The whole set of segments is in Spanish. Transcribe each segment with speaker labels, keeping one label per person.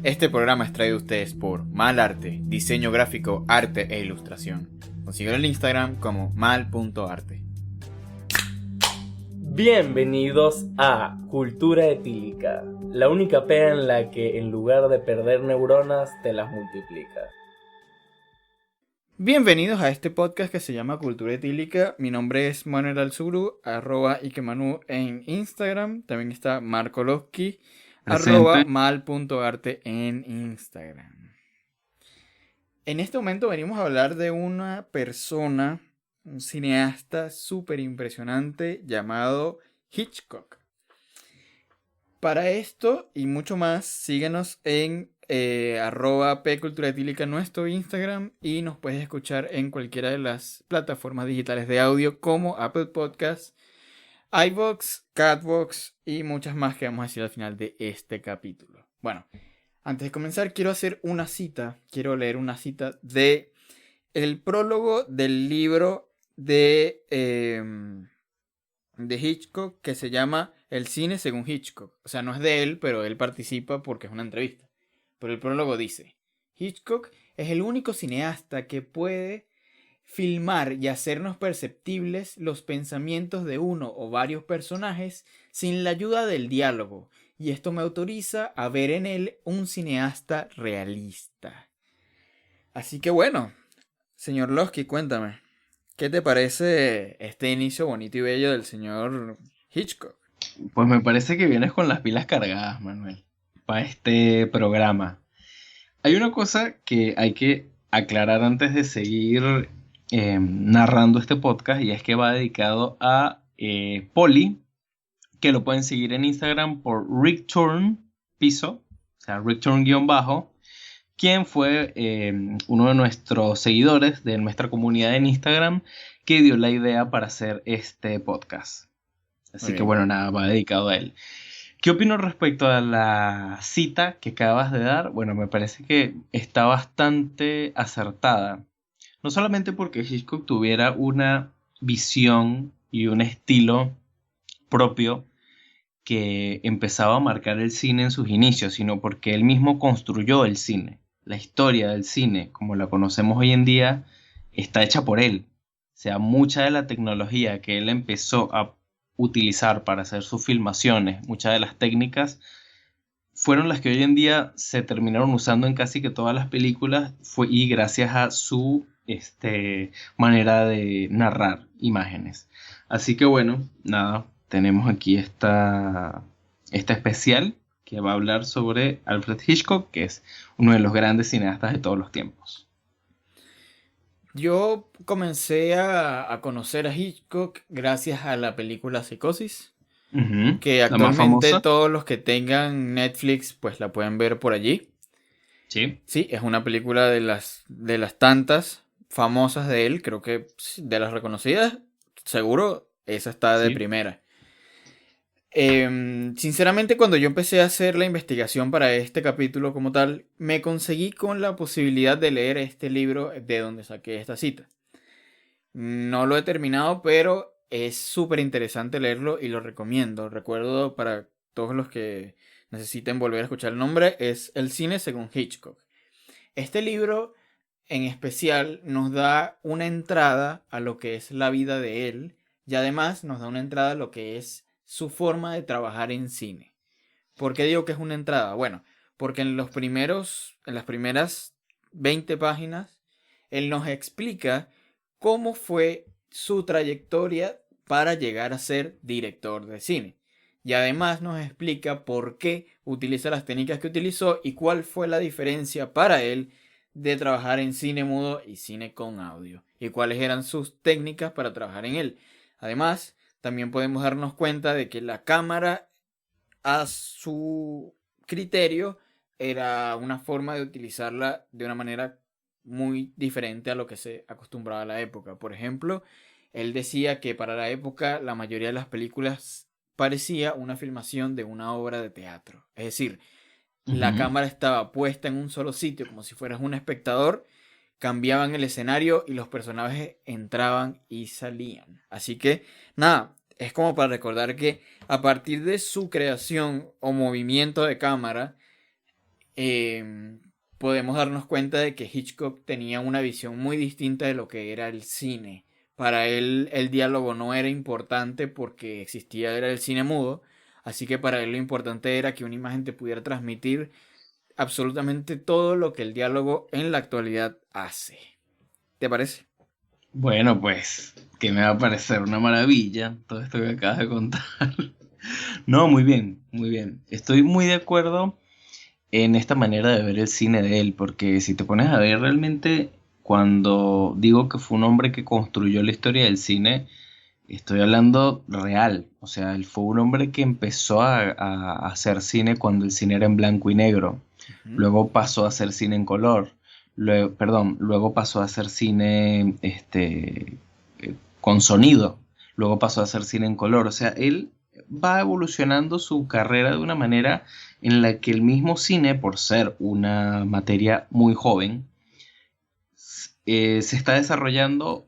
Speaker 1: Este programa es traído a ustedes por Mal Arte, diseño gráfico, arte e ilustración. Consíguelo en Instagram como mal.arte.
Speaker 2: Bienvenidos a Cultura Etílica, la única pea en la que en lugar de perder neuronas te las multiplica.
Speaker 1: Bienvenidos a este podcast que se llama Cultura Etílica. Mi nombre es Manuel Alzuru, @ikemanu en Instagram. También está Marco Losky,
Speaker 3: Presente.
Speaker 1: @mal.arte en Instagram. En este momento venimos a hablar de una persona, un cineasta súper impresionante llamado Hitchcock. Para esto y mucho más, síguenos en @pculturaetílica en nuestro Instagram y nos puedes escuchar en cualquiera de las plataformas digitales de audio como Apple Podcasts, iVoox, Catbox y muchas más que vamos a decir al final de este capítulo. Bueno, antes de comenzar quiero leer una cita de el prólogo del libro de Hitchcock que se llama El cine según Hitchcock. O sea, no es de él, pero él participa porque es una entrevista. Pero el prólogo dice: Hitchcock es el único cineasta que puede filmar y hacernos perceptibles los pensamientos de uno o varios personajes sin la ayuda del diálogo, y esto me autoriza a ver en él un cineasta realista. Así que bueno, señor Losky, cuéntame, ¿qué te parece este inicio bonito y bello del señor Hitchcock?
Speaker 3: Pues me parece que vienes con las pilas cargadas, Manuel, para este programa. Hay una cosa que hay que aclarar antes de seguir narrando este podcast, y es que va dedicado a Poli, que lo pueden seguir en Instagram por Rickturn piso, o sea, Rickturn_bajo, quien fue uno de nuestros seguidores de nuestra comunidad en Instagram que dio la idea para hacer este podcast. Así que bueno, nada, va dedicado a él. ¿Qué opino respecto a la cita que acabas de dar? Bueno, me parece que está bastante acertada. No solamente porque Hitchcock tuviera una visión y un estilo propio que empezaba a marcar el cine en sus inicios, sino porque él mismo construyó el cine. La historia del cine, como la conocemos hoy en día, está hecha por él. O sea, mucha de la tecnología que él empezó a utilizar para hacer sus filmaciones, muchas de las técnicas, fueron las que hoy en día se terminaron usando en casi que todas las películas, y gracias a su manera de narrar imágenes. Así que bueno, nada, tenemos aquí esta especial que va a hablar sobre Alfred Hitchcock, que es uno de los grandes cineastas de todos los tiempos.
Speaker 1: Yo comencé a conocer a Hitchcock gracias a la película Psicosis,
Speaker 3: Ujú,
Speaker 1: que
Speaker 3: la más
Speaker 1: actualmente
Speaker 3: famosa.
Speaker 1: todos los que tengan Netflix pues la pueden ver por allí.
Speaker 3: Sí.
Speaker 1: Sí, es una película de las tantas famosas de él, creo que sí, de las reconocidas, seguro esa está de
Speaker 3: Sí.
Speaker 1: primera. Sinceramente, cuando yo empecé a hacer la investigación para este capítulo como tal, me conseguí con la posibilidad de leer este libro de donde saqué esta cita. No lo he terminado, pero es súper interesante leerlo y lo recomiendo. Recuerdo para todos los que necesiten volver a escuchar el nombre, es El cine según Hitchcock. Este libro en especial nos da una entrada a lo que es la vida de él y además nos da una entrada a lo que es su forma de trabajar en cine. ¿Por qué digo que es una entrada? Bueno, porque en las primeras 20 páginas, él nos explica cómo fue su trayectoria para llegar a ser director de cine. Y además nos explica por qué utiliza las técnicas que utilizó y cuál fue la diferencia para él de trabajar en cine mudo y cine con audio. Y cuáles eran sus técnicas para trabajar en él. Además, también podemos darnos cuenta de que la cámara a su criterio era una forma de utilizarla de una manera muy diferente a lo que se acostumbraba a la época. Por ejemplo, él decía que para la época la mayoría de las películas parecía una filmación de una obra de teatro. Es decir, la
Speaker 3: Ujú.
Speaker 1: cámara estaba puesta en un solo sitio como si fueras un espectador, cambiaban el escenario y los personajes entraban y salían. Así que, nada, es como para recordar que a partir de su creación o movimiento de cámara, eh, podemos darnos cuenta de que Hitchcock tenía una visión muy distinta de lo que era el cine. Para él el diálogo no era importante porque existía, era el cine mudo, así que para él lo importante era que una imagen te pudiera transmitir absolutamente todo lo que el diálogo en la actualidad hace. ¿Te parece?
Speaker 3: Bueno, pues, que me va a parecer una maravilla todo esto que acabas de contar. No, muy bien, muy bien. Estoy muy de acuerdo en esta manera de ver el cine de él, porque si te pones a ver realmente, cuando digo que fue un hombre que construyó la historia del cine, estoy hablando real. O sea, él fue un hombre que empezó a hacer cine cuando el cine era en blanco y negro.
Speaker 1: Ujú.
Speaker 3: Luego pasó a hacer cine en color. Luego, perdón, luego pasó a hacer cine con sonido. Luego pasó a hacer cine en color. O sea, él va evolucionando su carrera de una manera en la que el mismo cine, por ser una materia muy joven, se está desarrollando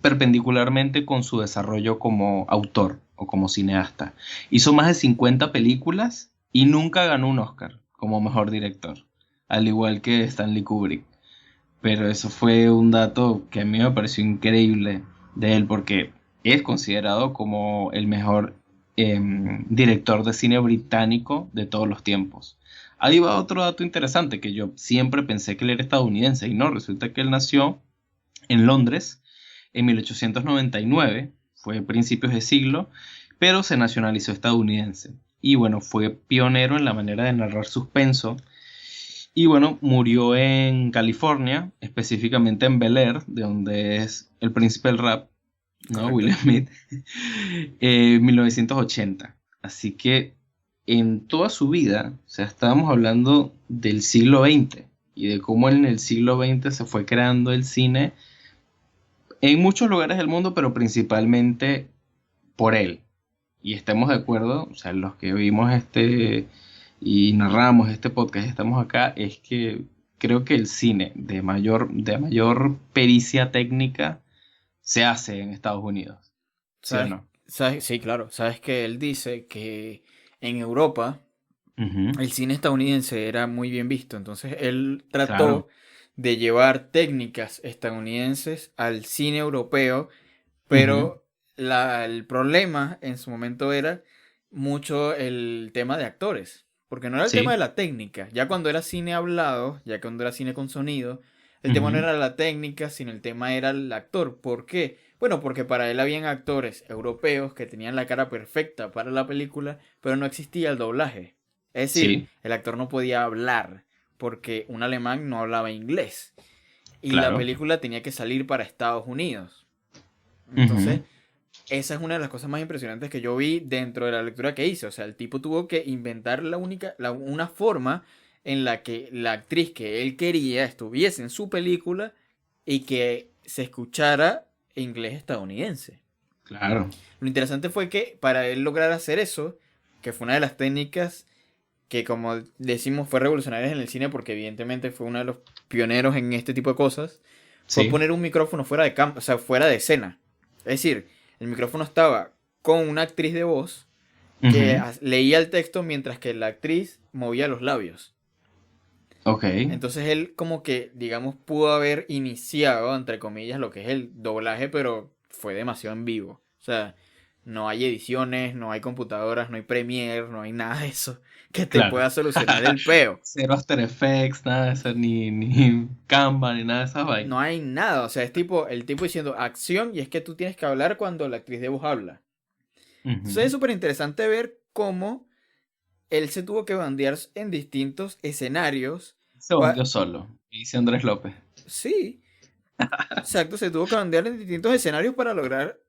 Speaker 3: perpendicularmente con su desarrollo como autor o como cineasta. Hizo más de 50 películas y nunca ganó un Oscar como mejor director, al igual que Stanley Kubrick. Pero eso fue un dato que a mí me pareció increíble de él porque es considerado como el mejor director de cine británico de todos los tiempos. Ahí va otro dato interesante, que yo siempre pensé que él era estadounidense y no, resulta que él nació en Londres en 1899, fue principios de siglo, pero se nacionalizó estadounidense. Y bueno, fue pionero en la manera de narrar suspenso. Y bueno, murió en California, específicamente en Bel Air, de donde es el príncipe del rap, ¿no?
Speaker 1: Correcto.
Speaker 3: Will Smith, en 1980. Así que en toda su vida, o sea, estábamos hablando del siglo XX y de cómo en el siglo XX se fue creando el cine en muchos lugares del mundo, pero principalmente por él. Y estemos de acuerdo, o sea, los que vimos y narramos este podcast y estamos acá, es que creo que el cine de mayor pericia técnica se hace en Estados Unidos, ¿sí o
Speaker 1: ¿Sabes?
Speaker 3: no?
Speaker 1: Sí, claro. Sabes que él dice que en Europa
Speaker 3: Ujú,
Speaker 1: el cine estadounidense era muy bien visto. Entonces él
Speaker 3: claro,
Speaker 1: trató de llevar técnicas estadounidenses al cine europeo,
Speaker 3: ujú,
Speaker 1: pero el problema en su momento era mucho el tema de actores. Porque no era el tema de
Speaker 3: sí,
Speaker 1: la técnica. Ya cuando era cine hablado, ya cuando era cine con sonido, el tema no
Speaker 3: ujú,
Speaker 1: era la técnica, sino el tema era el actor. ¿Por qué? Bueno, porque para él habían actores europeos que tenían la cara perfecta para la película, pero no existía el doblaje. Es decir,
Speaker 3: sí,
Speaker 1: el actor no podía hablar porque un alemán no hablaba inglés. Y la
Speaker 3: claro,
Speaker 1: película tenía que salir para Estados Unidos.
Speaker 3: ujú,
Speaker 1: Entonces, esa es una de las cosas más impresionantes que yo vi dentro de la lectura que hice. O sea, el tipo tuvo que inventar una forma en la que la actriz que él quería estuviese en su película y que se escuchara inglés estadounidense.
Speaker 3: claro,
Speaker 1: Lo interesante fue que para él lograr hacer eso, que fue una de las técnicas que como decimos fue revolucionaria en el cine porque evidentemente fue uno de los pioneros en este tipo de cosas, fue
Speaker 3: sí,
Speaker 1: poner un micrófono fuera de campo, o sea, fuera de escena. Es decir, el micrófono estaba con una actriz de voz que
Speaker 3: ujú,
Speaker 1: leía el texto mientras que la actriz movía los labios.
Speaker 3: ok,
Speaker 1: Entonces él como que, digamos, pudo haber iniciado, entre comillas, lo que es el doblaje, pero fue demasiado en vivo. O sea, no hay ediciones, no hay computadoras, no hay Premiere, no hay nada de eso que te
Speaker 3: claro.
Speaker 1: pueda solucionar el peo.
Speaker 3: Cero After Effects, nada de eso, ni Canva, ni nada de esas
Speaker 1: No
Speaker 3: vainas.
Speaker 1: hay nada, o sea, es tipo, el tipo diciendo acción y es que tú tienes que hablar cuando la actriz de voz habla. Entonces es
Speaker 3: Ujú.
Speaker 1: súper interesante ver cómo él se tuvo que bandear en distintos escenarios.
Speaker 3: Se
Speaker 1: pa-
Speaker 3: hundió solo, dice Andrés López.
Speaker 1: sí, exacto, se tuvo que bandear en distintos escenarios para lograr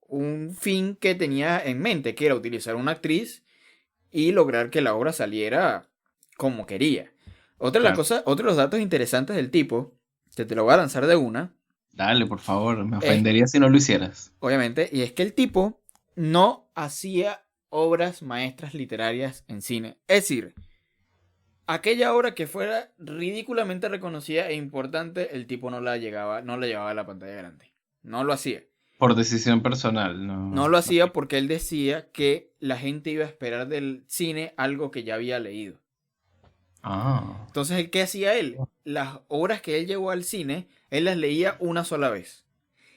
Speaker 1: un fin que tenía en mente, que era utilizar una actriz y lograr que la obra saliera como quería.
Speaker 3: Claro.
Speaker 1: Otro de los datos interesantes del tipo, que te lo voy a lanzar de una,
Speaker 3: Dale, por favor, me
Speaker 1: es,
Speaker 3: ofendería si no lo hicieras.
Speaker 1: obviamente, y es que el tipo no hacía obras maestras literarias en cine. Es decir, aquella obra que fuera ridículamente reconocida e importante, el tipo no la llevaba a la pantalla grande. No lo hacía.
Speaker 3: Por decisión personal,
Speaker 1: No
Speaker 3: no.
Speaker 1: lo hacía porque él decía que la gente iba a esperar del cine algo que ya había leído.
Speaker 3: Ah,
Speaker 1: Entonces, ¿qué hacía él? Las obras que él llevó al cine, él las leía una sola vez.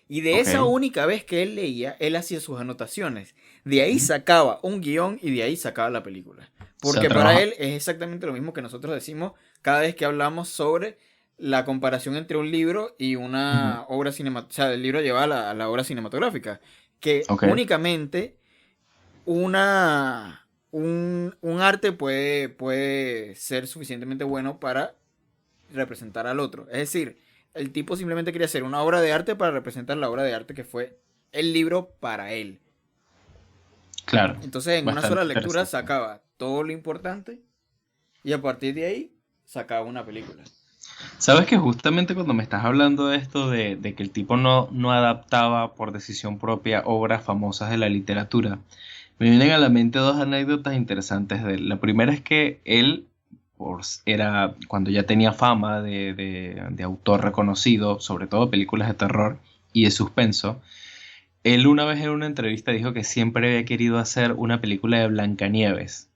Speaker 1: Y de esa
Speaker 3: ok.
Speaker 1: única vez que él leía, él hacía sus anotaciones. De ahí
Speaker 3: Ujú.
Speaker 1: sacaba un guión y de ahí sacaba la película.
Speaker 3: O sea,
Speaker 1: Porque para
Speaker 3: trabaja.
Speaker 1: él es exactamente lo mismo que nosotros decimos cada vez que hablamos sobre la comparación entre un libro y
Speaker 3: Ujú.
Speaker 1: una obra cinematográfica. O sea, el libro lleva a la obra cinematográfica. Que
Speaker 3: Ok,
Speaker 1: únicamente un arte puede ser suficientemente bueno para representar al otro. Es decir, el tipo simplemente quería hacer una obra de arte para representar la obra de arte que fue el libro para él.
Speaker 3: claro.
Speaker 1: Entonces, en una
Speaker 3: Bastante
Speaker 1: sola lectura
Speaker 3: interesante.
Speaker 1: sacaba todo lo importante y a partir de ahí sacaba una película.
Speaker 3: Sabes que justamente cuando me estás hablando de esto, de que el tipo no adaptaba por decisión propia obras famosas de la literatura, me vienen a la mente dos anécdotas interesantes de él. La primera es que él era, cuando ya tenía fama de autor reconocido, sobre todo películas de terror y de suspenso, él una vez en una entrevista dijo que siempre había querido hacer una película de Blancanieves.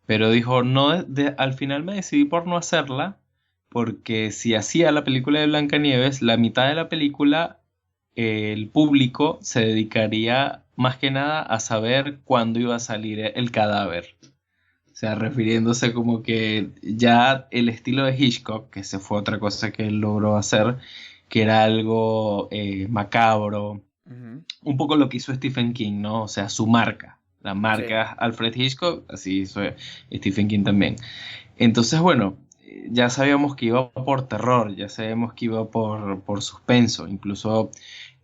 Speaker 3: Pero dijo, no, al final me decidí por no hacerla, porque si hacía la película de Blancanieves, la mitad de la película, el público se dedicaría más que nada a saber cuándo iba a salir el cadáver. O sea, refiriéndose como que ya el estilo de Hitchcock, que se fue otra cosa que él logró hacer, que era algo macabro,
Speaker 1: Ujú.
Speaker 3: un poco lo que hizo Stephen King, ¿no? O sea, su marca. La
Speaker 1: Sí,
Speaker 3: marca Alfred Hitchcock, así hizo Stephen King también. Entonces, bueno, ya sabíamos que iba por terror, ya sabíamos que iba por suspenso. Incluso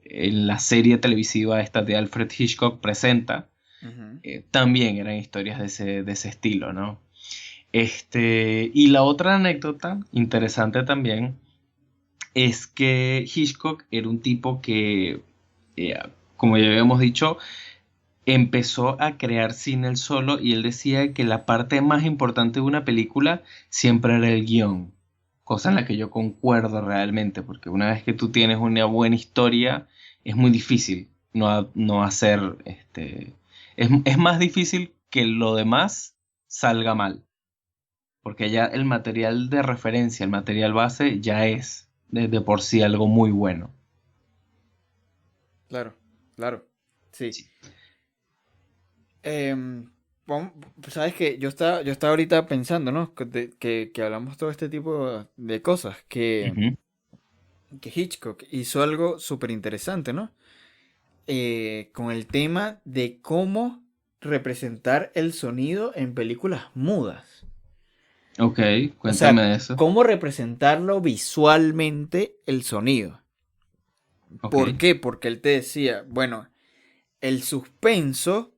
Speaker 3: en la serie televisiva esta de Alfred Hitchcock presenta,
Speaker 1: ujú,
Speaker 3: también eran historias de ese estilo, ¿no? Y la otra anécdota interesante también es que Hitchcock era un tipo que, eh, como ya habíamos dicho, empezó a crear cine él solo y él decía que la parte más importante de una película siempre era el guión, cosa en la que yo concuerdo realmente, porque una vez que tú tienes una buena historia, es muy difícil no hacer, es más difícil que lo demás salga mal, porque ya el material de referencia, el material base, ya es de por sí algo muy bueno.
Speaker 1: claro, claro. Sí.
Speaker 3: Sí.
Speaker 1: Em, sabes que yo estaba ahorita pensando, ¿no? Que hablamos todo este tipo de cosas,
Speaker 3: Ujú.
Speaker 1: que Hitchcock hizo algo súper interesante, ¿no? Con el tema de cómo representar el sonido en películas mudas.
Speaker 3: Ok,
Speaker 1: O
Speaker 3: cuéntame
Speaker 1: sea,
Speaker 3: de eso.
Speaker 1: cómo representarlo visualmente el sonido.
Speaker 3: Ok.
Speaker 1: ¿Por qué? Porque él te decía, bueno, el suspenso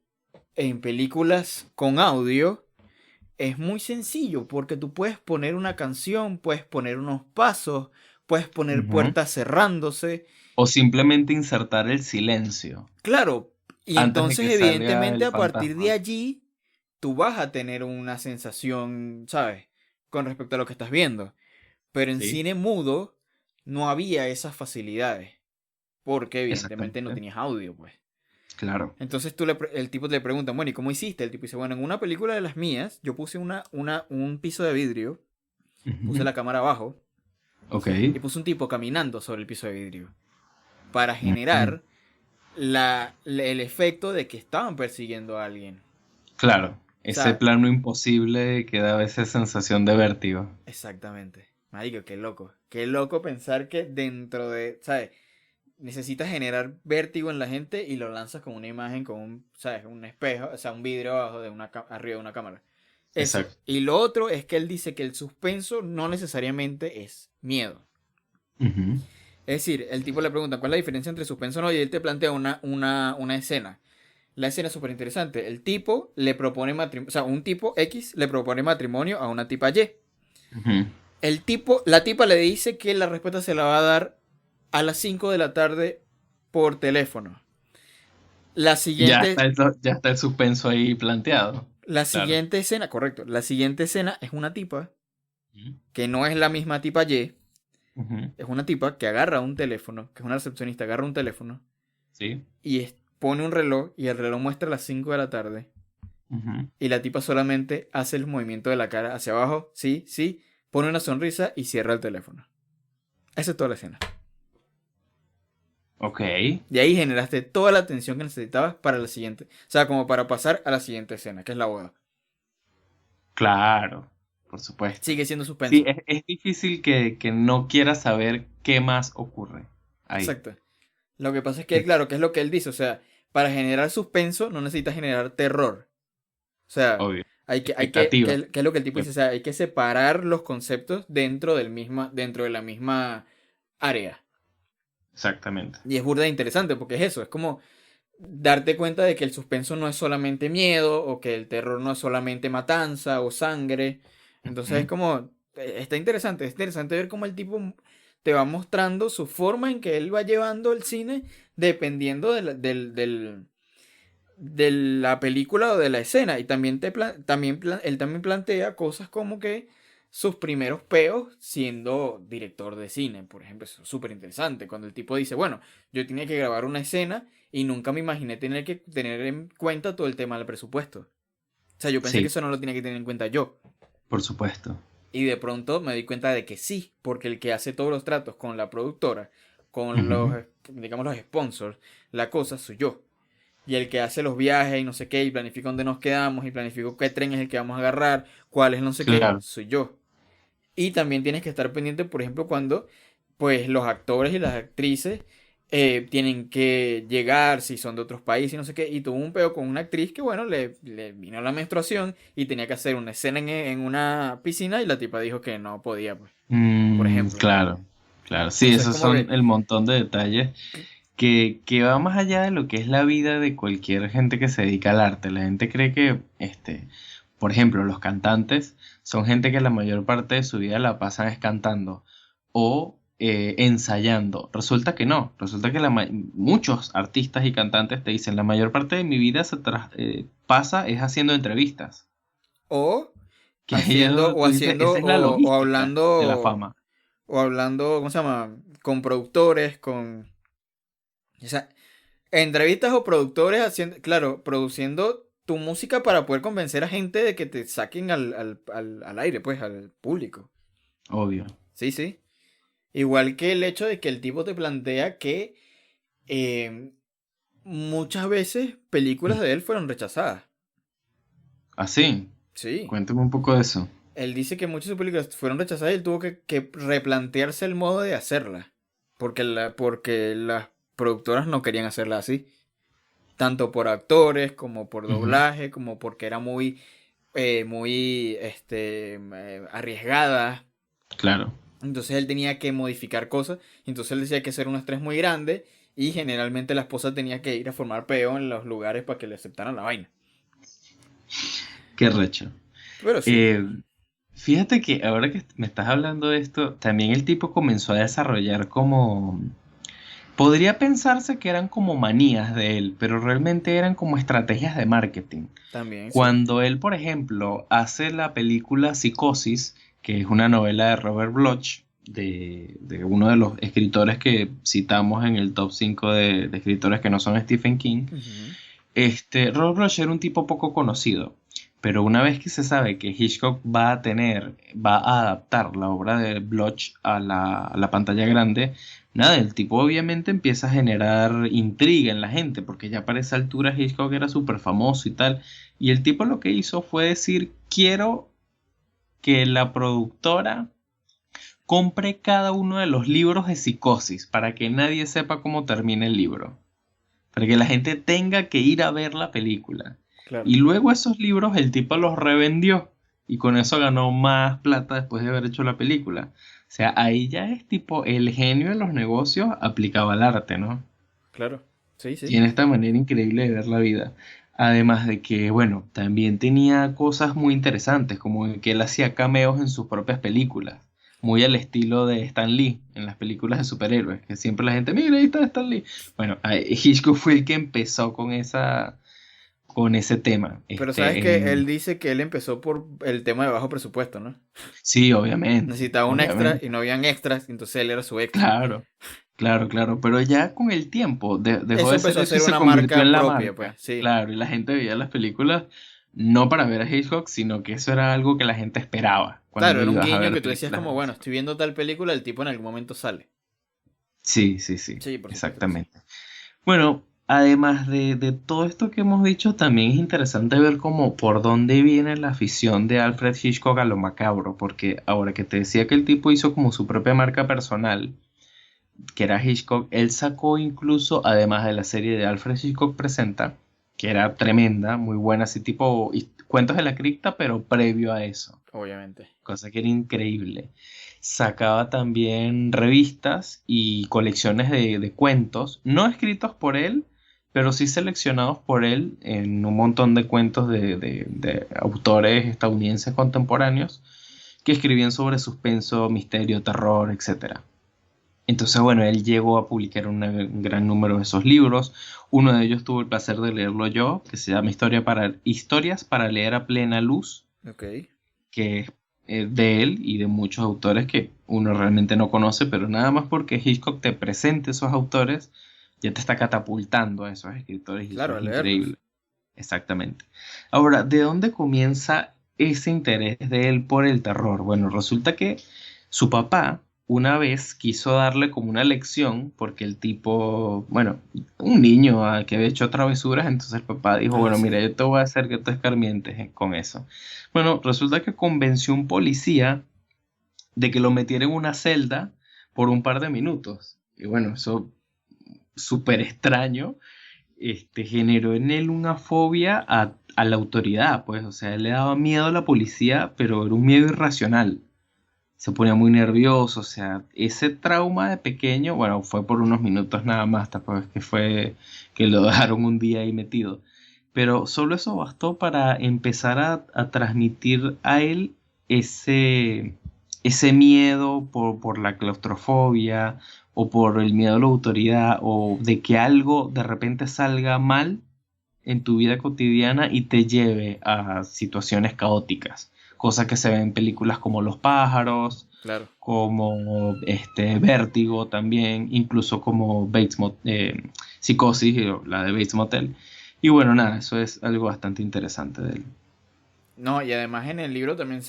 Speaker 1: en películas con audio es muy sencillo porque tú puedes poner una canción, puedes poner unos pasos, puedes poner
Speaker 3: Ujú.
Speaker 1: puertas cerrándose.
Speaker 3: O simplemente insertar el silencio
Speaker 1: Claro, y
Speaker 3: antes de
Speaker 1: entonces
Speaker 3: que salga
Speaker 1: evidentemente
Speaker 3: el
Speaker 1: a partir de
Speaker 3: fantasma.
Speaker 1: allí tú vas a tener una sensación, ¿sabes? Con respecto a lo que estás viendo. Pero en
Speaker 3: Sí,
Speaker 1: cine mudo no había esas facilidades porque evidentemente no
Speaker 3: exactamente.
Speaker 1: tenías audio, pues.
Speaker 3: Claro.
Speaker 1: Entonces el tipo le pregunta, bueno, ¿y cómo hiciste? El tipo dice, bueno, en una película de las mías yo puse un piso de vidrio, puse
Speaker 3: Ujú.
Speaker 1: la cámara abajo
Speaker 3: Ok.
Speaker 1: y puse un tipo caminando sobre el piso de vidrio para
Speaker 3: Ujú.
Speaker 1: generar el efecto de que estaban persiguiendo a alguien.
Speaker 3: Claro.
Speaker 1: O
Speaker 3: Ese
Speaker 1: sea,
Speaker 3: plano imposible que da a veces sensación de vértigo.
Speaker 1: exactamente. Marico, qué loco. Qué loco pensar que dentro de, ¿sabes? Necesitas generar vértigo en la gente y lo lanzas con una imagen, con un, ¿sabes? Un espejo, o sea, un vidrio abajo de arriba de una cámara. Eso.
Speaker 3: Exacto.
Speaker 1: Y lo otro es que él dice que el suspenso no necesariamente es miedo.
Speaker 3: Ujú.
Speaker 1: Es decir, el tipo le pregunta cuál es la diferencia entre suspenso o no y él te plantea una escena. La escena es súper interesante. El tipo le propone matrimonio, o sea, un tipo X le propone matrimonio a una tipa Y.
Speaker 3: Ujú.
Speaker 1: La tipa le dice que la respuesta se la va a dar a las 5 de la tarde por teléfono. La siguiente,
Speaker 3: Ya está el suspenso ahí planteado.
Speaker 1: la
Speaker 3: Claro.
Speaker 1: siguiente escena, correcto, la siguiente escena es una tipa
Speaker 3: Ujú.
Speaker 1: que no es la misma tipa Y,
Speaker 3: Ujú.
Speaker 1: es una tipa que agarra un teléfono, que es una recepcionista, agarra un teléfono
Speaker 3: Sí.
Speaker 1: y pone un reloj y el reloj muestra las 5 de la tarde
Speaker 3: Ujú.
Speaker 1: y la tipa solamente hace el movimiento de la cara hacia abajo, sí, sí, pone una sonrisa y cierra el teléfono. Esa es toda la escena.
Speaker 3: Ok.
Speaker 1: De ahí generaste toda la atención que necesitabas para la siguiente. O sea, como para pasar a la siguiente escena, que es la boda.
Speaker 3: Claro, por supuesto.
Speaker 1: Sigue siendo
Speaker 3: Sí,
Speaker 1: suspenso.
Speaker 3: es difícil que no quieras saber qué más ocurre ahí.
Speaker 1: Exacto. Lo que pasa es que,
Speaker 3: Es
Speaker 1: claro, que es lo que él dice. O sea, para generar suspenso no necesitas generar terror. O sea,
Speaker 3: obvio.
Speaker 1: que
Speaker 3: Expectativa.
Speaker 1: es lo que el tipo
Speaker 3: Le-
Speaker 1: dice. O sea, hay que separar los conceptos dentro de la misma área.
Speaker 3: Exactamente.
Speaker 1: Y es burda de interesante porque es eso. Es como darte cuenta de que el suspenso no es solamente miedo o que el terror no es solamente matanza o sangre. Entonces es
Speaker 3: Ujú.
Speaker 1: como, está interesante, es interesante ver cómo el tipo te va mostrando su forma en que él va llevando el cine dependiendo de la película o de la escena. Y también, él también plantea cosas como que sus primeros peos siendo director de cine, por ejemplo, eso es súper interesante. Cuando el tipo dice, bueno, yo tenía que grabar una escena y nunca me imaginé tener que tener en cuenta todo el tema del presupuesto. O sea, yo pensé que
Speaker 3: Sí,
Speaker 1: eso no lo tenía que tener en cuenta yo.
Speaker 3: por supuesto.
Speaker 1: Y de pronto me di cuenta de que sí, porque el que hace todos los tratos con la productora, con
Speaker 3: Ujú.
Speaker 1: digamos, los sponsors, la cosa soy yo. Y el que hace los viajes y no sé qué, y planifica dónde nos quedamos, y planifica qué tren es el que vamos a agarrar, cuál es no sé qué,
Speaker 3: Claro.
Speaker 1: soy yo. Y también tienes que estar pendiente, por ejemplo, cuando pues los actores y las actrices tienen que llegar, si son de otros países y no sé qué. Y tuvo un peo con una actriz que, bueno, le vino la menstruación y tenía que hacer una escena en una piscina y la tipa dijo que no podía, pues, por ejemplo.
Speaker 3: Claro, claro. Sí,
Speaker 1: Entonces,
Speaker 3: esos
Speaker 1: como
Speaker 3: son
Speaker 1: que,
Speaker 3: el montón de detalles que va más allá de lo que es la vida de cualquier gente que se dedica al arte. La gente cree que, por ejemplo, los cantantes son gente que la mayor parte de su vida la pasan es cantando o ensayando. Resulta que no. Resulta que muchos artistas y cantantes te dicen, la mayor parte de mi vida pasa es haciendo entrevistas.
Speaker 1: o
Speaker 3: Que ahí es donde tú dices, esa es la
Speaker 1: o
Speaker 3: logística de la
Speaker 1: hablando,
Speaker 3: fama.
Speaker 1: o hablando, ¿cómo se llama? Con productores, o sea, entrevistas o productores haciendo, claro, produciendo tu música para poder convencer a gente de que te saquen al aire, pues, al público.
Speaker 3: Obvio.
Speaker 1: Sí, sí. Igual que el hecho de que el tipo te plantea que eh, muchas veces películas de él fueron rechazadas.
Speaker 3: Así,
Speaker 1: Sí.
Speaker 3: cuéntame un poco de eso.
Speaker 1: Él dice que muchas de sus películas fueron rechazadas y él tuvo que replantearse el modo de hacerlas. Porque las productoras no querían hacerla así. Tanto por actores, como por
Speaker 3: Ujú.
Speaker 1: doblaje, como porque era muy arriesgada.
Speaker 3: Claro.
Speaker 1: Entonces él tenía que modificar cosas. Entonces él decía que hay que hacer un estrés muy grande. Y generalmente la esposa tenía que ir a formar peo en los lugares para que le aceptaran la vaina.
Speaker 3: Qué recho.
Speaker 1: Pero sí,
Speaker 3: Eh, Fíjate que ahora que me estás hablando de esto, también el tipo comenzó a desarrollar como... Podría pensarse que eran como manías de él, pero realmente eran como estrategias de marketing.
Speaker 1: también sí.
Speaker 3: Cuando él, por ejemplo, hace la película Psicosis, que es una novela de Robert Bloch, de uno de los escritores que citamos en el top 5 de escritores que no son Stephen King,
Speaker 1: Ujú.
Speaker 3: Robert Bloch era un tipo poco conocido, pero una vez que se sabe que Hitchcock va a adaptar la obra de Bloch a la pantalla grande, nada, el tipo obviamente empieza a generar intriga en la gente, porque ya para esa altura Hitchcock era súper famoso y tal, y el tipo lo que hizo fue decir, quiero que la productora compre cada uno de los libros de Psicosis para que nadie sepa cómo termina el libro, para que la gente tenga que ir a ver la película.
Speaker 1: Claro,
Speaker 3: Y luego esos libros el tipo los revendió y con eso ganó más plata después de haber hecho la película. O sea, ahí ya es tipo el genio de los negocios aplicado al arte, ¿no?
Speaker 1: claro. Sí, sí.
Speaker 3: Tiene esta manera increíble de ver la vida. Además de que, bueno, también tenía cosas muy interesantes, como que él hacía cameos en sus propias películas, muy al estilo de Stan Lee en las películas de superhéroes, que siempre la gente, mira, ahí está Stan Lee. Bueno, Hitchcock fue el que empezó con ese tema.
Speaker 1: Pero sabes que él dice que él empezó por el tema de bajo presupuesto, ¿no?
Speaker 3: Sí, obviamente,
Speaker 1: Necesitaba un extra y
Speaker 3: obviamente,
Speaker 1: no habían extras, entonces él era su extra.
Speaker 3: claro, Claro, claro, pero ya con el tiempo dejó
Speaker 1: Eso
Speaker 3: de ser
Speaker 1: empezó a
Speaker 3: eso y
Speaker 1: ser
Speaker 3: se
Speaker 1: una
Speaker 3: convirtió
Speaker 1: marca
Speaker 3: en la
Speaker 1: propia, pues,
Speaker 3: marca.
Speaker 1: sí.
Speaker 3: Claro, y la gente veía las películas no para ver a Hitchcock, sino que eso era algo que la gente esperaba
Speaker 1: Claro,
Speaker 3: cuando
Speaker 1: era un
Speaker 3: ibas a
Speaker 1: guiño
Speaker 3: ver
Speaker 1: que tú decías
Speaker 3: películas
Speaker 1: como,
Speaker 3: de
Speaker 1: bueno,
Speaker 3: Hitchcock.
Speaker 1: estoy viendo tal película, el tipo en algún momento sale.
Speaker 3: Sí, sí, sí,
Speaker 1: Sí, por supuesto que sí.
Speaker 3: exactamente. Bueno, además de todo esto que hemos dicho, también es interesante ver cómo por dónde viene la afición de Alfred Hitchcock a lo macabro, porque ahora que te decía que el tipo hizo como su propia marca personal, que era Hitchcock, él sacó incluso, además de la serie de Alfred Hitchcock Presenta, que era tremenda, muy buena, así tipo cuentos de la cripta, pero previo a eso,
Speaker 1: Obviamente.
Speaker 3: cosa que era increíble. Sacaba también revistas y colecciones de cuentos, no escritos por él, pero sí seleccionados por él en un montón de cuentos de autores estadounidenses contemporáneos que escribían sobre suspenso, misterio, terror, etcétera. Entonces, bueno, él llegó a publicar un gran número de esos libros. Uno de ellos tuve el placer de leerlo yo, que se llama Historias para leer a plena luz,
Speaker 1: Ok.
Speaker 3: que es de él y de muchos autores que uno realmente no conoce, pero nada más porque Hitchcock te presente esos autores, ya te está catapultando a esos escritores y eso
Speaker 1: Claro, a
Speaker 3: es
Speaker 1: leerlos.
Speaker 3: increíble. Exactamente. Ahora, ¿de dónde comienza ese interés de él por el terror? Bueno, resulta que su papá una vez quiso darle como una lección porque el tipo, bueno, un niño que había hecho travesuras, entonces el papá dijo,
Speaker 1: Ah,
Speaker 3: bueno, mira,
Speaker 1: sí.
Speaker 3: yo te voy a hacer que te escarmientes con eso. Bueno, resulta que convenció a un policía de que lo metiera en una celda por un par de minutos. Y bueno, eso súper extraño, generó en él una fobia a la autoridad, pues, o sea, él le daba miedo a la policía, pero era un miedo irracional. Se ponía muy nervioso, o sea, ese trauma de pequeño, bueno, fue por unos minutos nada más, tampoco es que fue que lo dejaron un día ahí metido, pero solo eso bastó para empezar a transmitir a él ese, ese miedo por la claustrofobia o por el miedo a la autoridad o de que algo de repente salga mal en tu vida cotidiana y te lleve a situaciones caóticas, cosa que se ve en películas como Los pájaros,
Speaker 1: Claro.
Speaker 3: como Vértigo también, incluso como Psicosis, la de Bates Motel. Y bueno, nada, eso es algo bastante interesante de él.
Speaker 1: No, y además en el libro también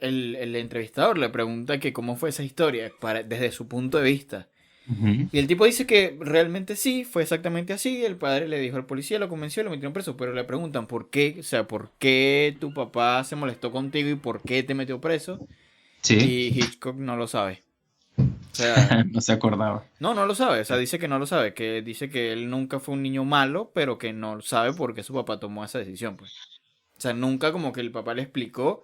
Speaker 1: el entrevistador le pregunta que cómo fue esa historia desde su punto de vista.
Speaker 3: Ujú.
Speaker 1: Y el tipo dice que realmente sí, fue exactamente así. El padre le dijo al policía, lo convenció, lo metieron preso. Pero le preguntan por qué, o sea, por qué tu papá se molestó contigo y por qué te metió preso.
Speaker 3: Sí,
Speaker 1: Y Hitchcock no lo sabe. O sea,
Speaker 3: no se acordaba.
Speaker 1: no lo sabe. O sea, dice que no lo sabe. Que dice que él nunca fue un niño malo, pero que no sabe por qué su papá tomó esa decisión, pues. O sea, nunca como que el papá le explicó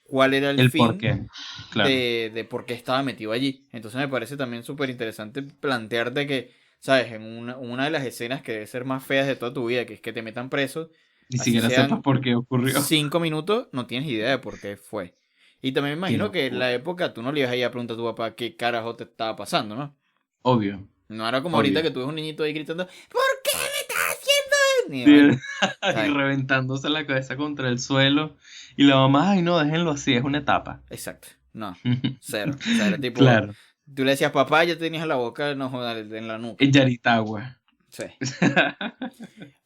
Speaker 1: cuál era el
Speaker 3: El por
Speaker 1: fin
Speaker 3: qué, claro.
Speaker 1: de por qué estaba metido allí. Entonces me parece también súper interesante plantearte que, ¿sabes? En una de las escenas que debe ser más feas de toda tu vida, que es que te metan preso,
Speaker 3: Ni
Speaker 1: así
Speaker 3: siquiera sepas
Speaker 1: sean
Speaker 3: por qué ocurrió.
Speaker 1: 5 minutos, no tienes idea de por qué fue. Y también me
Speaker 3: Qué
Speaker 1: imagino que en la
Speaker 3: locura.
Speaker 1: época tú no le ibas a ir a preguntar a tu papá qué carajo te estaba pasando, ¿no?
Speaker 3: Obvio,
Speaker 1: No era como ahorita
Speaker 3: obvio.
Speaker 1: que tú ves un niñito ahí gritando, ¿por qué me estás haciendo esto? Ni
Speaker 3: Sí,
Speaker 1: vaina,
Speaker 3: y
Speaker 1: ¿sabes?
Speaker 3: reventándose la cabeza contra el suelo. Y la mamá, ay no, déjenlo así, es una etapa.
Speaker 1: Exacto, no, cero. O sea, era tipo,
Speaker 3: Claro,
Speaker 1: tú le decías papá, ya tenías la boca, no jodas, en la nuca.
Speaker 3: en Yaritagua.
Speaker 1: Sí.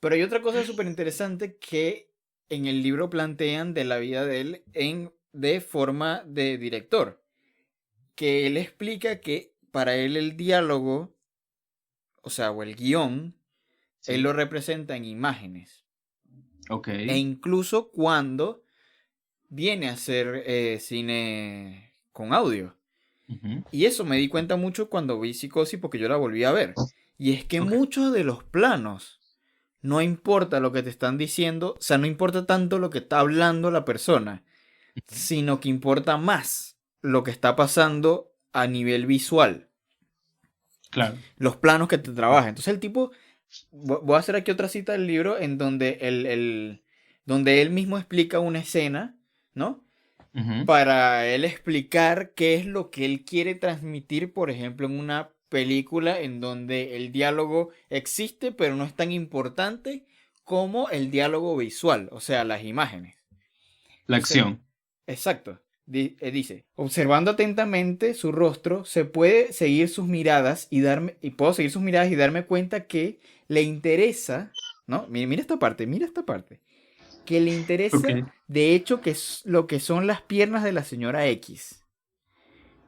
Speaker 1: Pero hay otra cosa súper interesante que en el libro plantean de la vida de él de forma de director. Que él explica que para él el diálogo, o sea, o el guión, él
Speaker 3: Sí,
Speaker 1: lo representa en imágenes.
Speaker 3: ok.
Speaker 1: E incluso cuando viene a hacer cine con audio.
Speaker 3: Ujú,
Speaker 1: Y eso me di cuenta mucho cuando vi Psicosis porque yo la volví a ver. Y es que
Speaker 3: ok.
Speaker 1: muchos de los planos no importa lo que te están diciendo, o sea, no importa tanto lo que está hablando la persona,
Speaker 3: Ujú,
Speaker 1: sino que importa más lo que está pasando a nivel visual,
Speaker 3: claro.
Speaker 1: los planos que te trabaja. Entonces el tipo, voy a hacer aquí otra cita del libro en donde donde él mismo explica una escena, ¿no?
Speaker 3: Ujú,
Speaker 1: Para él explicar qué es lo que él quiere transmitir, por ejemplo, en una película en donde el diálogo existe, pero no es tan importante como el diálogo visual, o sea, las imágenes.
Speaker 3: la
Speaker 1: Entonces,
Speaker 3: acción.
Speaker 1: exacto. Dice, observando atentamente su rostro, se puede seguir sus miradas y puedo seguir sus miradas y darme cuenta que le interesa, ¿no? Mira esta parte, que le
Speaker 3: Ok.
Speaker 1: interesa, de hecho, que es lo que son las piernas de la señora X.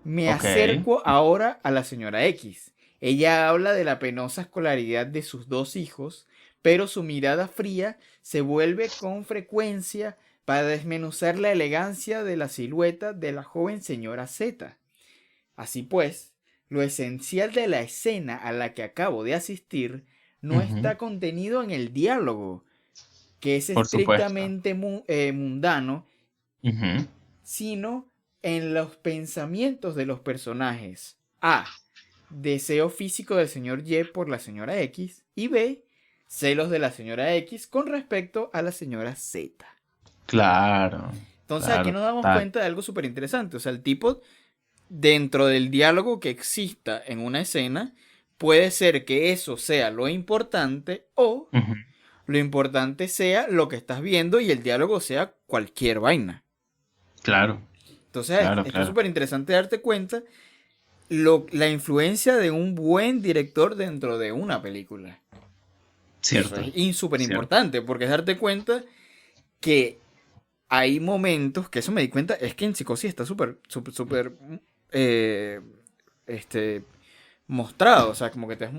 Speaker 1: Me
Speaker 3: Ok.
Speaker 1: acerco ahora a la señora X. Ella habla de la penosa escolaridad de sus dos hijos, pero su mirada fría se vuelve con frecuencia para desmenuzar la elegancia de la silueta de la joven señora Z. Así pues, lo esencial de la escena a la que acabo de asistir no
Speaker 3: Ujú.
Speaker 1: está contenido en el diálogo, que es
Speaker 3: Por supuesto.
Speaker 1: estrictamente mundano,
Speaker 3: Ujú.
Speaker 1: sino en los pensamientos de los personajes. A. Deseo físico del señor Y por la señora X. Y B. Celos de la señora X con respecto a la señora Z.
Speaker 3: Claro,
Speaker 1: Entonces aquí
Speaker 3: claro,
Speaker 1: nos damos
Speaker 3: total.
Speaker 1: cuenta de algo súper interesante. O sea, el tipo, dentro del diálogo que exista en una escena, puede ser que eso sea lo importante o
Speaker 3: Ujú.
Speaker 1: lo importante sea lo que estás viendo y el diálogo sea cualquier vaina.
Speaker 3: Claro,
Speaker 1: Entonces,
Speaker 3: claro,
Speaker 1: esto es
Speaker 3: claro.
Speaker 1: súper interesante darte cuenta la influencia de un buen director dentro de una película. Eso
Speaker 3: Cierto,
Speaker 1: es súper
Speaker 3: cierto.
Speaker 1: importante porque es darte cuenta que hay momentos, que eso me di cuenta, es que en Psicosis está súper eh, este, mostrado, o sea, como que te es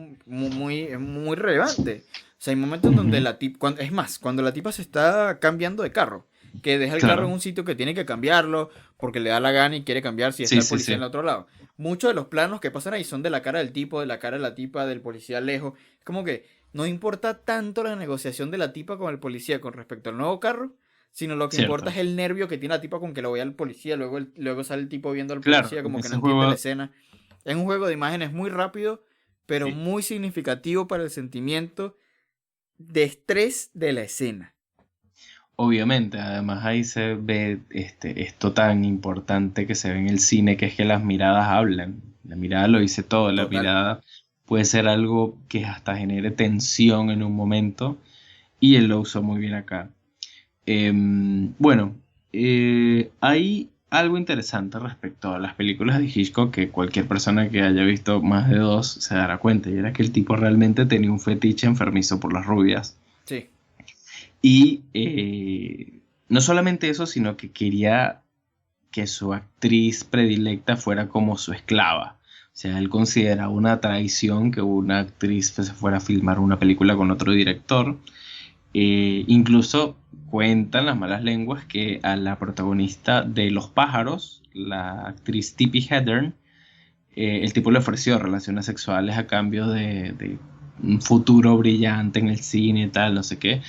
Speaker 1: muy relevante. O sea, hay momentos en donde
Speaker 3: Ujú.
Speaker 1: la tipa, es más, cuando la tipa se está cambiando de carro, que deja el carro en
Speaker 3: Claro.
Speaker 1: un sitio que tiene que cambiarlo porque le da la gana y quiere cambiar si está
Speaker 3: Sí,
Speaker 1: el
Speaker 3: sí,
Speaker 1: policía en
Speaker 3: sí.
Speaker 1: el otro lado. Muchos de los planos que pasan ahí son de la cara del tipo, de la cara de la tipa, del policía lejos. Es como que no importa tanto la negociación de la tipa con el policía con respecto al nuevo carro, sino lo que importa es
Speaker 3: Cierto.
Speaker 1: el nervio que tiene la tipa con que lo vea al policía, luego sale el tipo viendo al
Speaker 3: Claro,
Speaker 1: policía
Speaker 3: en
Speaker 1: como que no
Speaker 3: ese
Speaker 1: entiende la
Speaker 3: juego,
Speaker 1: escena. Es un juego de imágenes muy rápido, pero
Speaker 3: sí.
Speaker 1: muy significativo para el sentimiento de estrés de la escena.
Speaker 3: Obviamente, además ahí se ve esto tan importante que se ve en el cine, que es que las miradas hablan. La mirada lo dice todo, la
Speaker 1: Total.
Speaker 3: mirada puede ser algo que hasta genere tensión en un momento, y él lo usó muy bien acá. Bueno, hay algo interesante respecto a las películas de Hitchcock que cualquier persona que haya visto más de dos se dará cuenta, y era que el tipo realmente tenía un fetiche enfermizo por las rubias.
Speaker 1: Sí.
Speaker 3: Y no solamente eso, sino que quería que su actriz predilecta fuera como su esclava. O sea, él consideraba una traición que una actriz se fuera a filmar una película con otro director. Incluso cuentan las malas lenguas que a la protagonista de Los pájaros, la actriz Tippi Hedren, el tipo le ofreció relaciones sexuales a cambio de un futuro brillante en el cine y tal, no sé qué.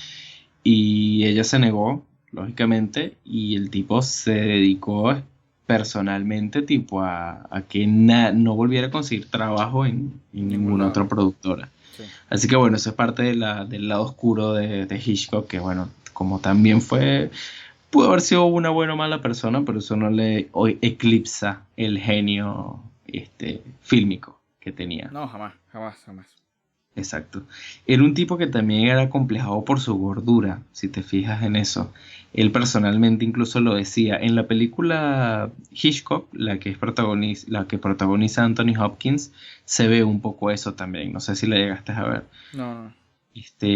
Speaker 3: Y ella se negó, lógicamente, y el tipo se dedicó personalmente tipo a que no volviera a conseguir trabajo en
Speaker 1: Ningún
Speaker 3: ninguna
Speaker 1: lado.
Speaker 3: otra productora.
Speaker 1: Sí.
Speaker 3: Así que bueno, eso es parte del lado oscuro de Hitchcock, que bueno, como también pudo haber sido una buena o mala persona, pero eso no le eclipsa el genio fílmico que tenía.
Speaker 1: No, jamás, jamás, jamás.
Speaker 3: Exacto. Era un tipo que también era complejado por su gordura, si te fijas en eso. Él personalmente incluso lo decía. En la película Hitchcock, la que protagoniza Anthony Hopkins, se ve un poco eso también. No sé si la llegaste a ver.
Speaker 1: No, no.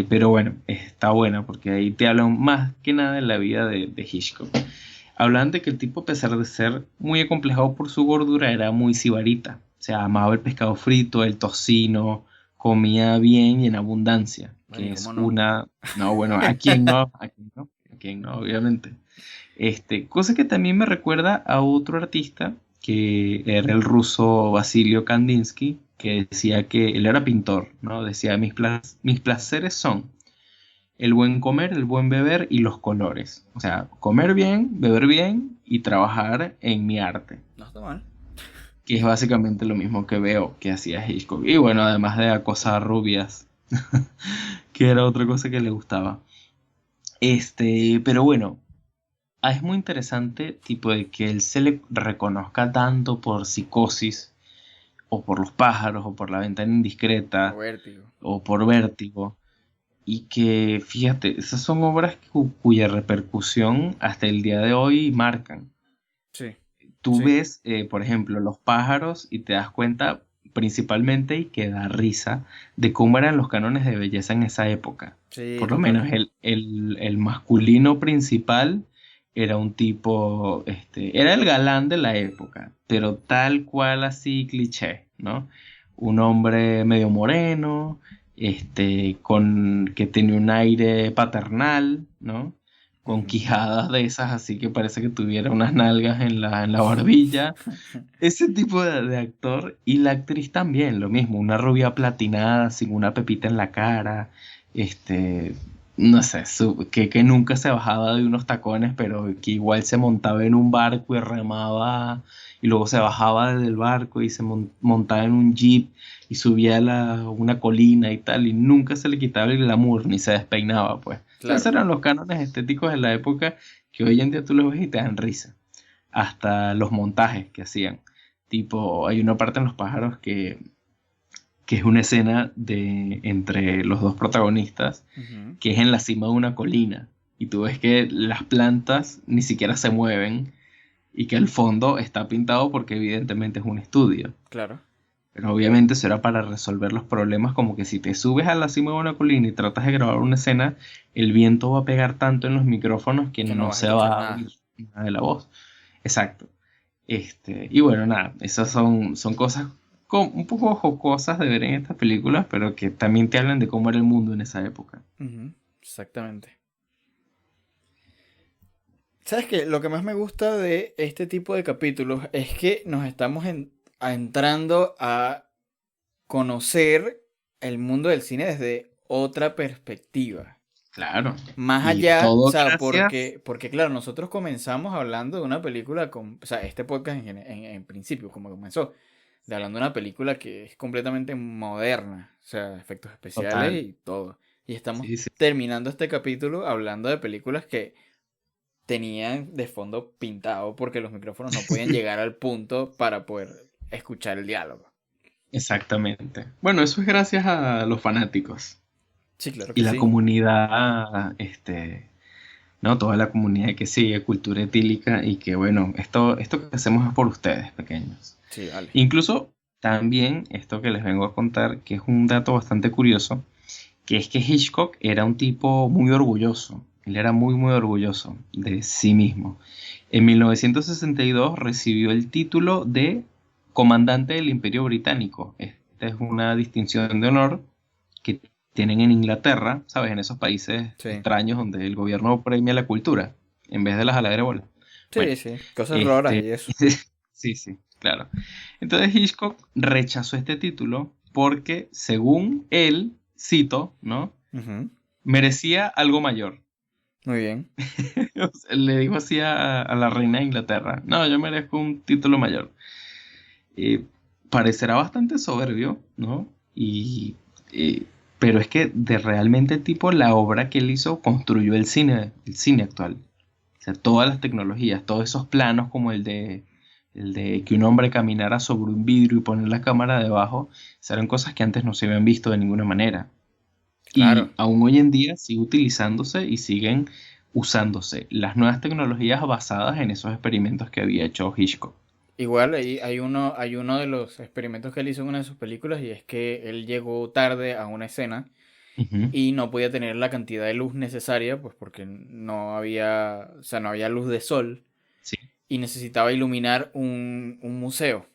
Speaker 3: Pero bueno, está buena porque ahí te hablan más que nada de la vida de Hitchcock. Hablan de que el tipo, a pesar de ser muy acomplejado por su gordura, era muy sibarita. O sea, amaba el pescado frito, el tocino, comía bien y en abundancia,
Speaker 1: Bueno, ¿y
Speaker 3: que es
Speaker 1: cómo no?
Speaker 3: una... No, bueno, ¿a quién no? ¿A quién no? ¿A quién no? Obviamente. Cosa que también me recuerda a otro artista, que era el ruso Vasilio Kandinsky, que decía que él era pintor, ¿no? Decía, mis placeres son el buen comer, el buen beber y los colores. O sea, comer bien, beber bien y trabajar en mi arte,
Speaker 1: No está mal.
Speaker 3: que es básicamente lo mismo que veo que hacía Hitchcock. Y bueno, además de acosar rubias, que era otra cosa que le gustaba. Pero bueno, es muy interesante, tipo, de que él se le reconozca tanto por Psicosis, o por Los pájaros, o por La ventana
Speaker 1: O
Speaker 3: indiscreta,
Speaker 1: vértigo.
Speaker 3: o por Vértigo. Y que, fíjate, esas son obras cuya repercusión hasta el día de hoy marcan.
Speaker 1: Sí.
Speaker 3: tú
Speaker 1: Sí,
Speaker 3: ves, por ejemplo, los pájaros y te das cuenta principalmente y que da risa de cómo eran los cánones de belleza en esa época.
Speaker 1: sí,
Speaker 3: Por lo
Speaker 1: total.
Speaker 3: menos el masculino principal era un tipo, era el galán de la época, pero tal cual así cliché, ¿no? Un hombre medio moreno, que tenía un aire paternal, ¿no? Con
Speaker 1: Ujú.
Speaker 3: quijadas de esas, así que parece que tuviera unas nalgas en la barbilla. Ese tipo de actor y la actriz también, lo mismo, una rubia platinada, sin una pepita en la cara, este, no sé, que nunca se bajaba de unos tacones, pero que igual se montaba en un barco y remaba, y luego se bajaba del barco y se montaba en un jeep y subía a una colina y tal, y nunca se le quitaba el glamour ni se despeinaba, pues. Esos
Speaker 1: Claro.
Speaker 3: eran los cánones estéticos de la época que hoy en día tú los ves y te dan risa. Hasta los montajes que hacían. Tipo, hay una parte en Los pájaros que es una escena entre los dos protagonistas,
Speaker 1: Ujú.
Speaker 3: que es en la cima de una colina. Y tú ves que las plantas ni siquiera se mueven y que el fondo está pintado porque evidentemente es un estudio.
Speaker 1: Claro.
Speaker 3: Pero obviamente eso era para resolver los problemas, como que si te subes a la cima de una colina y tratas de grabar una escena, el viento va a pegar tanto en los micrófonos que
Speaker 1: Que no
Speaker 3: no
Speaker 1: vas a
Speaker 3: se
Speaker 1: escuchar
Speaker 3: va a
Speaker 1: nada.
Speaker 3: oír nada de la voz. Exacto. Y bueno, nada, esas son cosas un poco jocosas de ver en estas películas, pero que también te hablan de cómo era el mundo en esa época.
Speaker 1: Ujú. Exactamente. ¿Sabes qué? Lo que más me gusta de este tipo de capítulos es que nos estamos entrando a conocer el mundo del cine desde otra perspectiva.
Speaker 3: Claro.
Speaker 1: Más
Speaker 3: Y
Speaker 1: allá, o
Speaker 3: todo
Speaker 1: sea,
Speaker 3: gracias.
Speaker 1: porque claro, nosotros comenzamos hablando de una película o sea, este podcast en principio, como comenzó, de hablando de una película que es completamente moderna, o sea, efectos especiales
Speaker 3: Total.
Speaker 1: y todo. Y estamos
Speaker 3: Sí, sí.
Speaker 1: terminando este capítulo hablando de películas que tenían de fondo pintado porque los micrófonos no podían llegar al punto para poder escuchar el diálogo.
Speaker 3: Exactamente. Bueno, eso es gracias a los fanáticos
Speaker 1: Sí, claro
Speaker 3: y
Speaker 1: que
Speaker 3: la
Speaker 1: sí.
Speaker 3: comunidad, ¿no? Toda la comunidad que sigue Cultura Etílica y que, bueno, esto que hacemos es por ustedes, pequeños.
Speaker 1: Sí, vale.
Speaker 3: Incluso también esto que les vengo a contar, que es un dato bastante curioso, que es que Hitchcock era un tipo muy orgulloso. Él era muy, muy orgulloso de sí mismo. En 1962 recibió el título de Comandante del Imperio Británico. Esta es una distinción de honor que tienen en Inglaterra, ¿sabes? En esos países
Speaker 1: Sí.
Speaker 3: extraños donde el gobierno premia la cultura en vez de las jaladeras de bola. Bueno,
Speaker 1: Sí, sí. Cosas raras
Speaker 3: este,
Speaker 1: y eso.
Speaker 3: sí, sí, claro. Entonces Hitchcock rechazó este título porque, según él, cito, ¿no?
Speaker 1: Ujú.
Speaker 3: Merecía algo mayor.
Speaker 1: Muy bien.
Speaker 3: O sea, le dijo así a la reina de Inglaterra, no, yo merezco un título mayor. Eh, Parecerá bastante soberbio, ¿no? Eh, pero es que de realmente el tipo, la obra que él hizo construyó el cine actual. O sea, todas las tecnologías, todos esos planos como el de que un hombre caminara sobre un vidrio y poner la cámara debajo, eran cosas que antes no se habían visto de ninguna manera.
Speaker 1: Claro.
Speaker 3: Y aún hoy en día sigue utilizándose y siguen usándose las nuevas tecnologías basadas en esos experimentos que había hecho Hitchcock.
Speaker 1: Igual hay uno de los experimentos que él hizo en una de sus películas y es que él llegó tarde a una escena
Speaker 3: Ujú.
Speaker 1: y no podía tener la cantidad de luz necesaria, pues porque no había, o sea, no había luz de sol
Speaker 3: Sí.
Speaker 1: y necesitaba iluminar un museo.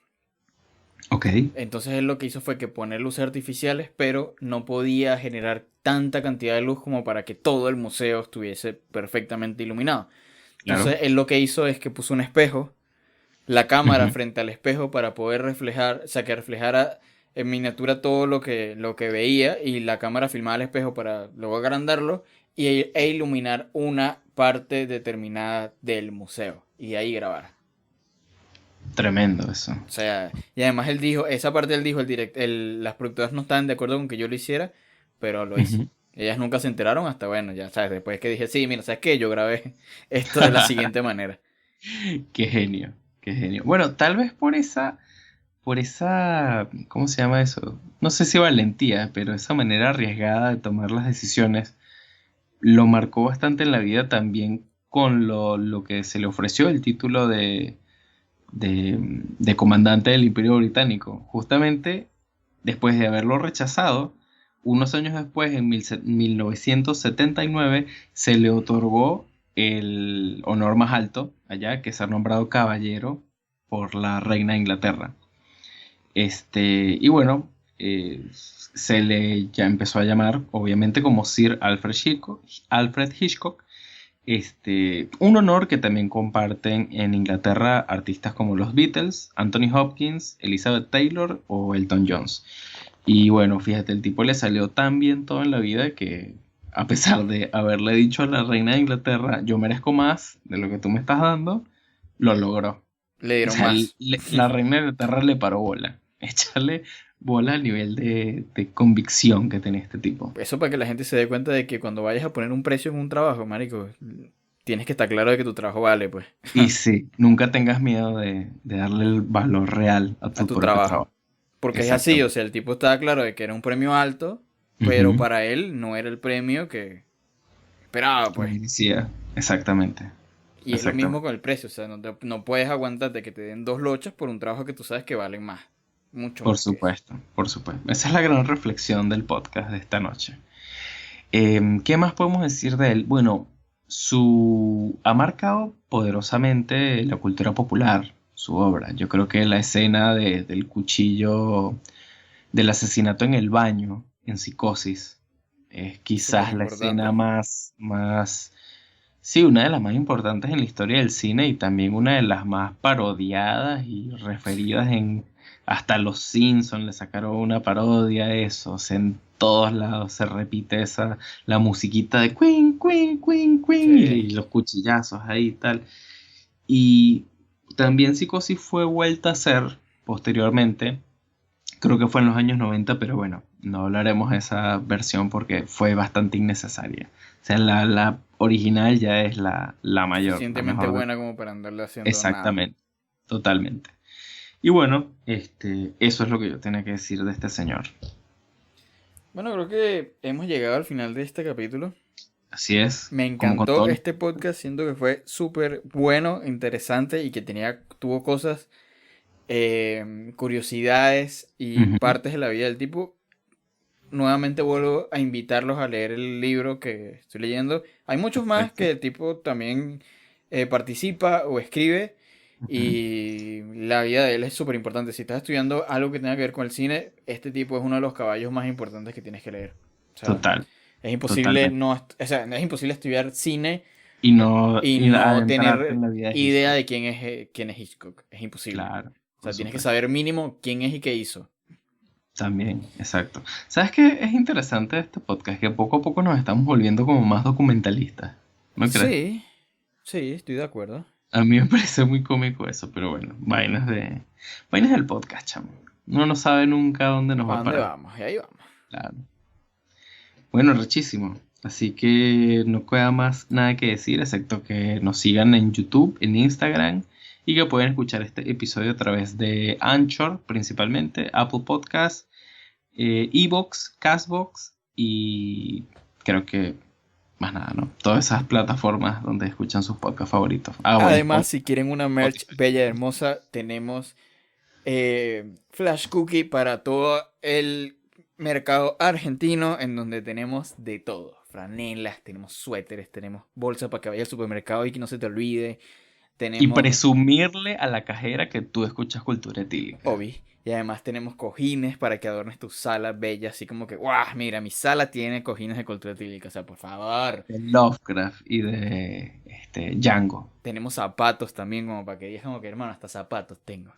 Speaker 3: Ok.
Speaker 1: Entonces él lo que hizo fue que poner luces artificiales, pero no podía generar tanta cantidad de luz como para que todo el museo estuviese perfectamente iluminado.
Speaker 3: Claro.
Speaker 1: Entonces él lo que hizo es que puso un espejo, la cámara
Speaker 3: Ujú.
Speaker 1: frente al espejo para poder reflejar, o sea, que reflejara en miniatura todo lo que veía y la cámara filmaba el espejo para luego agrandarlo e iluminar una parte determinada del museo y ahí grabar.
Speaker 3: Tremendo eso.
Speaker 1: O sea, y además él dijo, esa parte él dijo, las productoras no estaban de acuerdo con que yo lo hiciera, pero lo hice.
Speaker 3: Ujú.
Speaker 1: Ellas nunca se enteraron hasta, bueno, ya sabes, después que dije, sí, mira, ¿sabes qué? Yo grabé esto de la siguiente manera.
Speaker 3: Qué genio, qué genio. Bueno, tal vez por esa, ¿cómo se llama eso? No sé si valentía, pero esa manera arriesgada de tomar las decisiones lo marcó bastante en la vida también con lo que se le ofreció el título de comandante del Imperio Británico. Justamente después de haberlo rechazado, unos años después, en 1979, se le otorgó el honor más alto allá, que es ser nombrado caballero por la reina de Inglaterra. Y bueno, se le ya empezó a llamar, obviamente, como Sir Alfred Hitchcock. Un honor que también comparten en Inglaterra artistas como los Beatles, Anthony Hopkins, Elizabeth Taylor o Elton John. Y bueno, fíjate, el tipo le salió tan bien todo en la vida que, a pesar de haberle dicho a la reina de Inglaterra, yo merezco más de lo que tú me estás dando, lo logró.
Speaker 1: Le
Speaker 3: O
Speaker 1: dieron
Speaker 3: sea,
Speaker 1: más.
Speaker 3: la reina de Inglaterra le paró bola. Échale bola al nivel de convicción que tenía este tipo.
Speaker 1: Eso para que la gente se dé cuenta de que cuando vayas a poner un precio en un trabajo, marico, tienes que estar claro de que tu trabajo vale, pues,
Speaker 3: Y sí, nunca tengas miedo de darle el valor real a
Speaker 1: a
Speaker 3: tu
Speaker 1: tu
Speaker 3: propio
Speaker 1: trabajo.
Speaker 3: trabajo.
Speaker 1: Porque es así, o
Speaker 3: Exactamente.
Speaker 1: sea, el tipo estaba claro de que era un premio alto, pero
Speaker 3: Ujú.
Speaker 1: para él no era el premio que esperaba,
Speaker 3: Que
Speaker 1: pues.
Speaker 3: merecía. Exactamente.
Speaker 1: Y es lo mismo
Speaker 3: Exactamente.
Speaker 1: con el precio, o sea, no puedes aguantarte que te den 2 lochas por un trabajo que tú sabes que valen más, mucho
Speaker 3: Por
Speaker 1: más que eso.
Speaker 3: supuesto, por supuesto. Esa es la gran reflexión del podcast de esta noche. ¿Qué más podemos decir de él? Bueno, ha marcado poderosamente la cultura popular, su obra. Yo creo que la escena del cuchillo, del asesinato en el baño, en Psicosis, es
Speaker 1: Súper
Speaker 3: quizás la escena
Speaker 1: importante.
Speaker 3: sí, una de las más importantes en la historia del cine y también una de las más parodiadas y referidas hasta los Simpsons le sacaron una parodia a eso, o sea, en todos lados se repite la musiquita de Queen, Queen, Queen, Queen
Speaker 1: Sí.
Speaker 3: y los cuchillazos ahí y tal. Y también Psicosis fue vuelta a hacer posteriormente, creo que fue en los años 90, pero bueno, no hablaremos de esa versión porque fue bastante innecesaria. O sea, la original ya es la mayor, la
Speaker 1: Suficientemente
Speaker 3: mejor de
Speaker 1: buena
Speaker 3: todas.
Speaker 1: como para andarle haciendo nada.
Speaker 3: Exactamente, totalmente. Y bueno, eso es lo que yo tenía que decir de este señor.
Speaker 1: Bueno, creo que hemos llegado al final de este capítulo.
Speaker 3: Así es,
Speaker 1: Me
Speaker 3: como con
Speaker 1: encantó
Speaker 3: todo.
Speaker 1: este podcast, siento que fue súper bueno, interesante y que tuvo cosas, curiosidades y
Speaker 3: Ujú,
Speaker 1: partes de la vida del tipo. Nuevamente vuelvo a invitarlos a leer el libro que estoy leyendo. Hay muchos más
Speaker 3: perfecto.
Speaker 1: que el tipo también participa o escribe
Speaker 3: Ujú,
Speaker 1: y la vida de él es súper importante. Si estás estudiando algo que tenga que ver con el cine, este tipo es uno de los caballos más importantes que tienes que leer. O sea,
Speaker 3: total,
Speaker 1: es imposible
Speaker 3: totalmente.
Speaker 1: no, o sea, es imposible estudiar cine
Speaker 3: Y
Speaker 1: y
Speaker 3: y
Speaker 1: no
Speaker 3: adentrarte en
Speaker 1: tener
Speaker 3: la vida de
Speaker 1: idea
Speaker 3: Hitchcock.
Speaker 1: de quién es Hitchcock. Es imposible.
Speaker 3: Claro,
Speaker 1: O
Speaker 3: por
Speaker 1: sea, tienes que
Speaker 3: supuesto.
Speaker 1: saber mínimo quién es y qué hizo.
Speaker 3: También, exacto. ¿Sabes qué es interesante de este podcast? Que poco a poco nos estamos volviendo como más documentalistas. ¿No crees?
Speaker 1: Sí, sí, estoy de acuerdo.
Speaker 3: A mí me parece muy cómico eso, pero bueno, vainas del podcast, chamo. Uno no sabe nunca dónde nos va
Speaker 1: ¿Para
Speaker 3: a
Speaker 1: dónde
Speaker 3: parar.
Speaker 1: vamos? Y ahí vamos.
Speaker 3: Claro. Bueno, rechísimo. Así que no queda más nada que decir, excepto que nos sigan en YouTube, en Instagram, y que pueden escuchar este episodio a través de Anchor, principalmente, Apple Podcasts, Evox, Castbox y creo que más nada, ¿no? Todas esas plataformas donde escuchan sus podcasts favoritos. Ah, bueno,
Speaker 1: Además, si quieren una merch
Speaker 3: Spotify.
Speaker 1: bella y hermosa, tenemos Flash Cookie para todo el mercado argentino, en donde tenemos de todo. Franelas, tenemos suéteres, tenemos bolsas para que vaya al supermercado y que no se te olvide.
Speaker 3: Y
Speaker 1: Tenemos
Speaker 3: presumirle a la cajera que tú escuchas cultura etílica.
Speaker 1: Obi. Y además tenemos cojines para que adornes tu sala bella, así como que, ¡guau! Mira, mi sala tiene cojines de cultura etílica, o sea, por favor.
Speaker 3: De Lovecraft y de Django.
Speaker 1: Tenemos zapatos también, como para que digas como que, hermano, hasta zapatos tengo.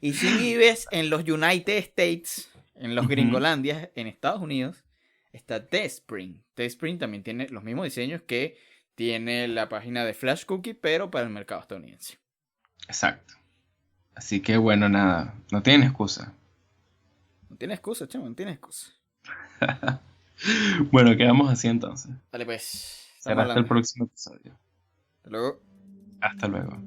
Speaker 1: Y si vives en los United States, en los
Speaker 3: Ujú,
Speaker 1: Gringolandias, en Estados Unidos, está Teespring. Teespring también tiene los mismos diseños que tiene la página de Flash Cookie, pero para el mercado estadounidense.
Speaker 3: exacto. Así que bueno, nada, no tienen excusa.
Speaker 1: No tiene excusa, chamo, no tiene excusa.
Speaker 3: Bueno, quedamos así entonces.
Speaker 1: Dale pues, estamos
Speaker 3: Será hasta el
Speaker 1: hablando.
Speaker 3: próximo episodio.
Speaker 1: Hasta luego.
Speaker 3: Hasta luego.